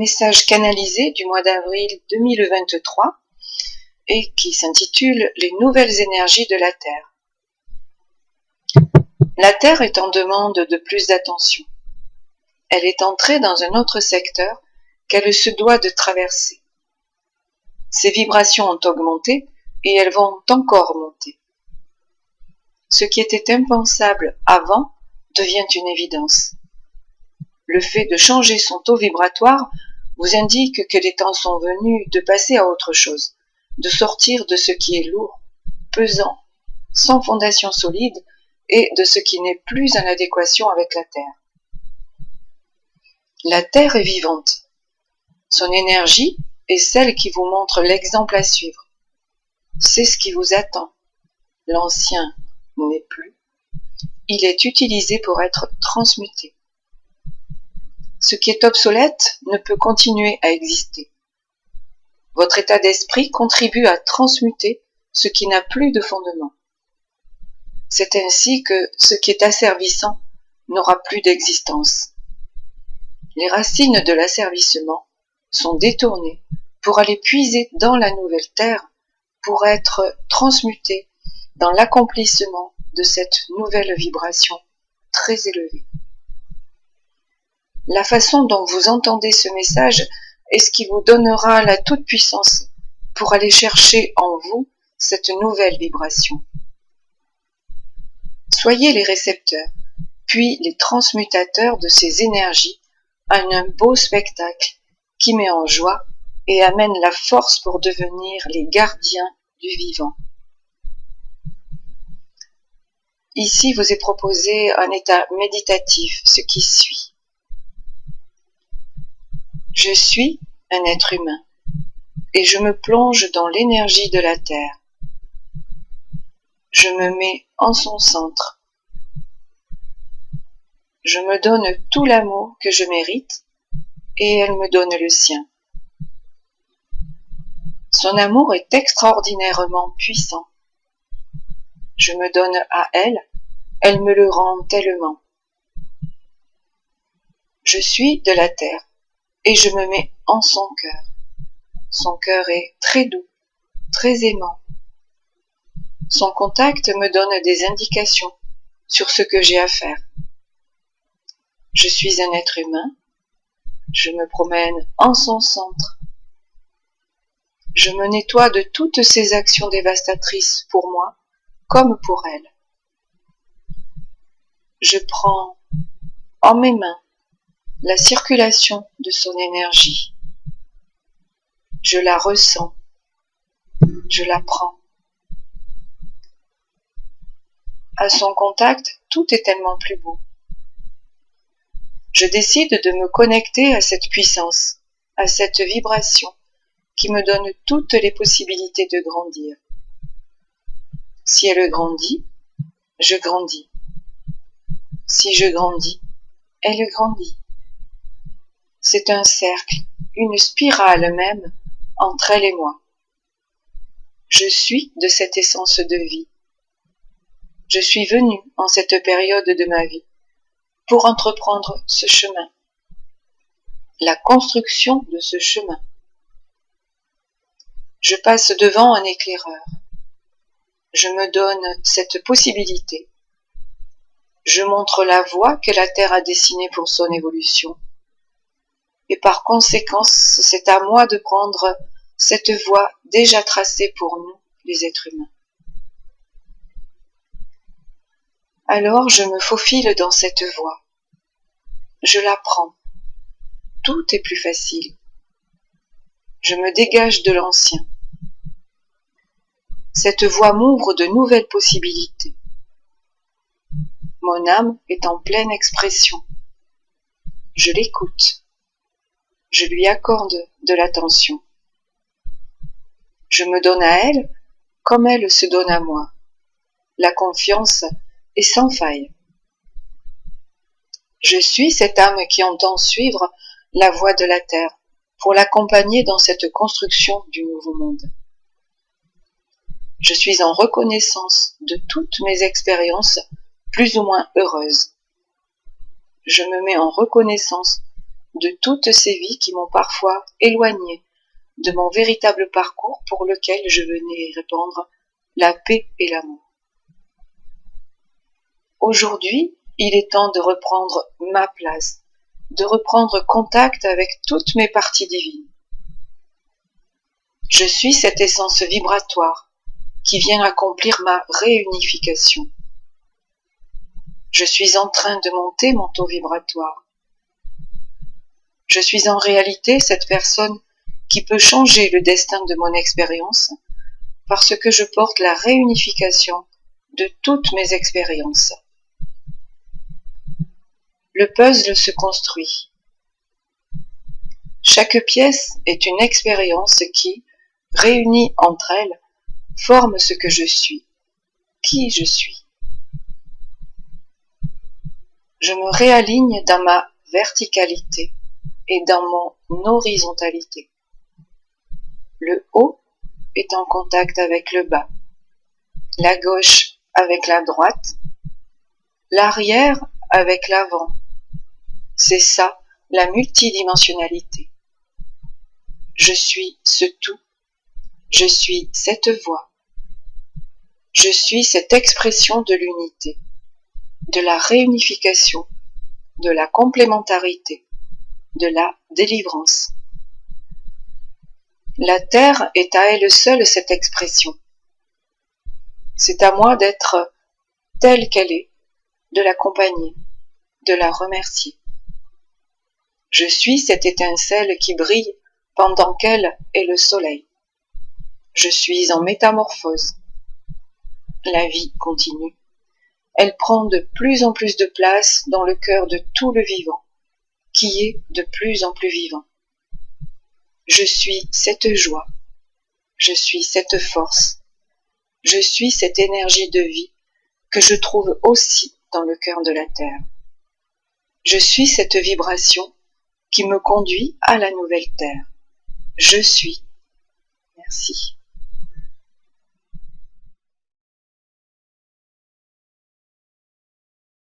message canalisé du mois d'avril 2023 et qui s'intitule « Les nouvelles énergies de la Terre ». La Terre est en demande de plus d'attention. Elle est entrée dans un autre secteur qu'elle se doit de traverser. Ses vibrations ont augmenté et elles vont encore monter. Ce qui était impensable avant devient une évidence. Le fait de changer son taux vibratoire vous indique que les temps sont venus de passer à autre chose, de sortir de ce qui est lourd, pesant, sans fondation solide et de ce qui n'est plus en adéquation avec la Terre. La Terre est vivante. Son énergie est celle qui vous montre l'exemple à suivre. C'est ce qui vous attend. L'ancien n'est plus. Il est utilisé pour être transmuté. Ce qui est obsolète ne peut continuer à exister. Votre état d'esprit contribue à transmuter ce qui n'a plus de fondement. C'est ainsi que ce qui est asservissant n'aura plus d'existence. Les racines de l'asservissement sont détournées pour aller puiser dans la nouvelle terre, pour être transmutées dans l'accomplissement de cette nouvelle vibration très élevée. La façon dont vous entendez ce message est ce qui vous donnera la toute-puissance pour aller chercher en vous cette nouvelle vibration. Soyez les récepteurs, puis les transmutateurs de ces énergies en un beau spectacle qui met en joie et amène la force pour devenir les gardiens du vivant. Ici vous est proposé un état méditatif, ce qui suit. Je suis un être humain et je me plonge dans l'énergie de la Terre. Je me mets en son centre. Je me donne tout l'amour que je mérite et elle me donne le sien. Son amour est extraordinairement puissant. Je me donne à elle, elle me le rend tellement. Je suis de la Terre et je me mets en son cœur. Son cœur est très doux, très aimant. Son contact me donne des indications sur ce que j'ai à faire. Je suis un être humain. Je me promène en son centre. Je me nettoie de toutes ces actions dévastatrices pour moi comme pour elle. Je prends en mes mains la circulation de son énergie. Je la ressens. Je la prends. À son contact, tout est tellement plus beau. Je décide de me connecter à cette puissance, à cette vibration qui me donne toutes les possibilités de grandir. Si elle grandit, je grandis. Si je grandis, elle grandit. C'est un cercle, une spirale même, entre elle et moi. Je suis de cette essence de vie. Je suis venue en cette période de ma vie pour entreprendre ce chemin, la construction de ce chemin. Je passe devant un éclaireur. Je me donne cette possibilité. Je montre la voie que la Terre a dessinée pour son évolution. Et par conséquent, c'est à moi de prendre cette voie déjà tracée pour nous, les êtres humains. Alors je me faufile dans cette voie. Je la prends. Tout est plus facile. Je me dégage de l'ancien. Cette voie m'ouvre de nouvelles possibilités. Mon âme est en pleine expression. Je l'écoute. Je lui accorde de l'attention. Je me donne à elle comme elle se donne à moi. La confiance est sans faille. Je suis cette âme qui entend suivre la voie de la Terre pour l'accompagner dans cette construction du nouveau monde. Je suis en reconnaissance de toutes mes expériences plus ou moins heureuses. Je me mets en reconnaissance de toutes ces vies qui m'ont parfois éloigné de mon véritable parcours pour lequel je venais répandre la paix et l'amour. Aujourd'hui, il est temps de reprendre ma place, de reprendre contact avec toutes mes parties divines. Je suis cette essence vibratoire qui vient accomplir ma réunification. Je suis en train de monter mon taux vibratoire. Je suis en réalité cette personne qui peut changer le destin de mon expérience parce que je porte la réunification de toutes mes expériences. Le puzzle se construit. Chaque pièce est une expérience qui, réunie entre elles, forme ce que je suis, qui je suis. Je me réaligne dans ma verticalité et dans mon horizontalité. Le haut est en contact avec le bas, la gauche avec la droite, l'arrière avec l'avant. C'est ça, la multidimensionnalité. Je suis ce tout. Je suis cette voix. Je suis cette expression de l'unité, de la réunification, de la complémentarité, de la délivrance. La Terre est à elle seule cette expression. C'est à moi d'être telle qu'elle est, de l'accompagner, de la remercier. Je suis cette étincelle qui brille pendant qu'elle est le soleil. Je suis en métamorphose. La vie continue. Elle prend de plus en plus de place dans le cœur de tout le vivant, qui est de plus en plus vivant. Je suis cette joie. Je suis cette force. Je suis cette énergie de vie que je trouve aussi dans le cœur de la Terre. Je suis cette vibration qui me conduit à la nouvelle Terre. Je suis. Merci.